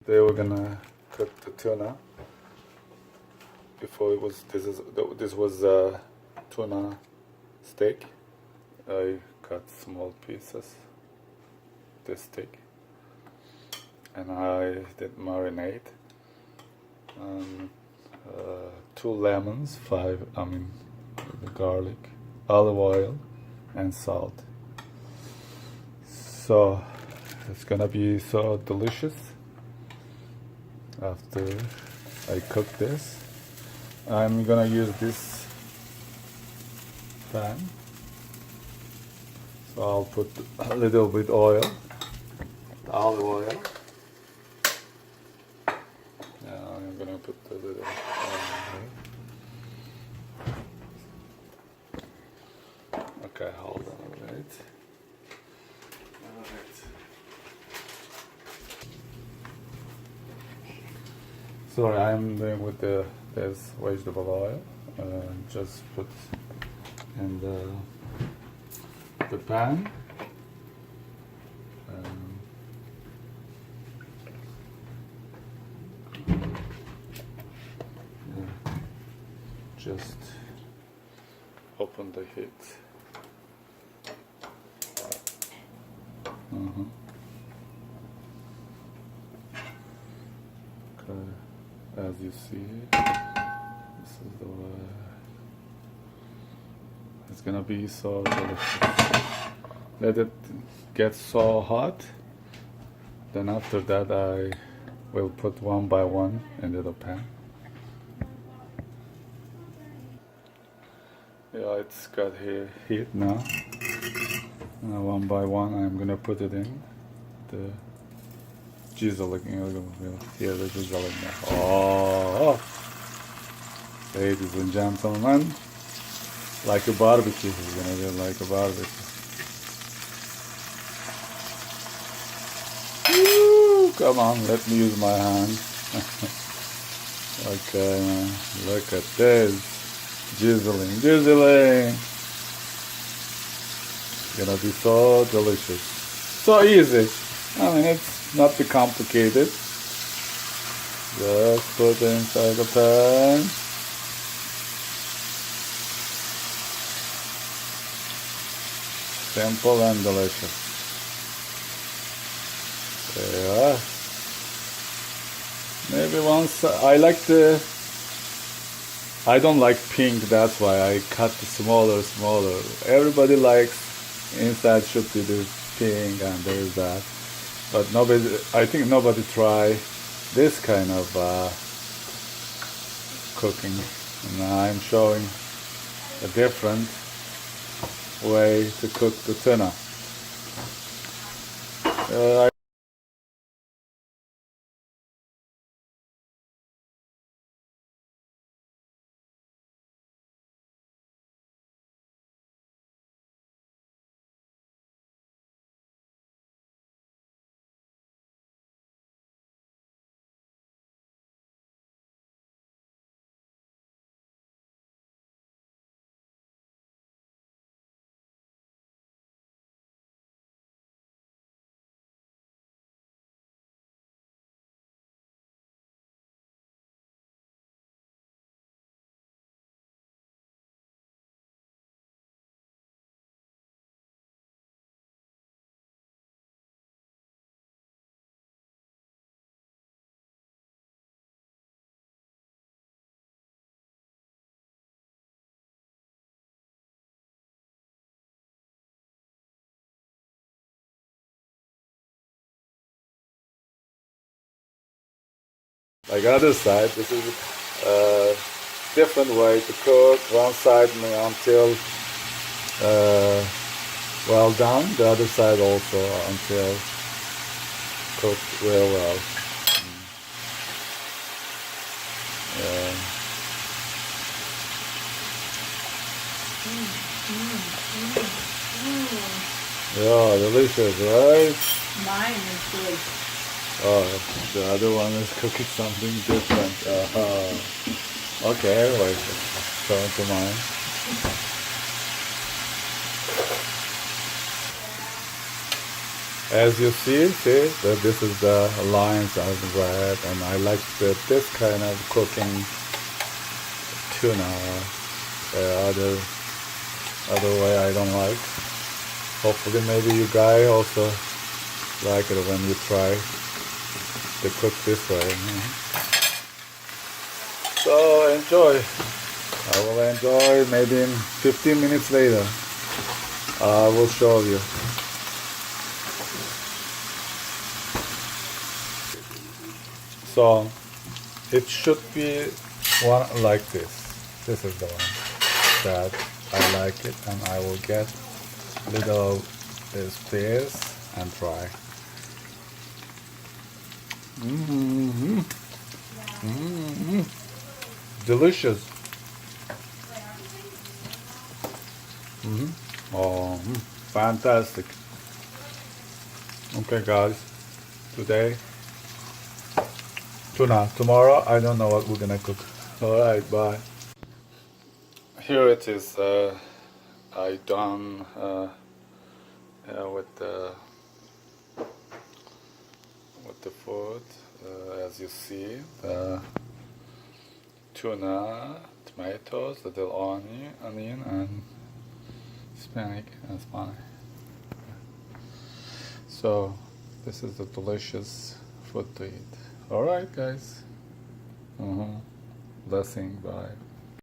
They were gonna cook the tuna. Before this was tuna steak. I cut small pieces. This steak, and I did marinade. And, 2 lemons, garlic, olive oil, and salt. So it's gonna be so delicious after I cook this. I'm gonna use this pan, so I'll put a little bit oil, olive oil. Now I'm gonna put a little oil. Okay, hold on a minute. Sorry, I'm doing with this vegetable oil. Just put in the pan. Just open the heat. Okay. As you see, this is the way. It's gonna be so delicious. Let it get so hot. Then after that, I will put one by one into the pan. Yeah, it's got heat now. One by one, I'm gonna put it in. The drizzling, hear the drizzling now. Oh, ladies and gentlemen, like a barbecue. It's gonna be like a barbecue. Woo, come on, let me use my hand. Okay, man, look at this. Drizzling. It's gonna be so delicious. So easy. I mean, it's not too complicated. Just put it inside the pan. Simple and delicious. There you are. Maybe once I don't like pink, that's why I cut the smaller. Everybody likes inside should be the pink and there's that. But I think nobody try this kind of cooking. And I'm showing a different way to cook the tuna. Like other side, this is a different way to cook. One side until well done, the other side also until cooked real well. Yeah, delicious, right? Mine is good. Oh, the other one is cooking something different. Okay, wait, turn to mine. As you see, that this is the lines of red, and I like this kind of cooking tuna. Other way I don't like. Hopefully, maybe you guys also like it when you try to cook this way. So enjoy. I will enjoy. Maybe in 15 minutes later, I will show you. So it should be one like this. This is the one that I like it, and I will get little space and try. Delicious. Oh, fantastic. Okay, guys. Today, tuna. Tomorrow, I don't know what we're gonna cook. Alright, bye. Here it is. I done with the food. As you see, the tuna, tomatoes, little onion, and Spanish. So this is the delicious food to eat. Alright, guys. Blessing. Bye.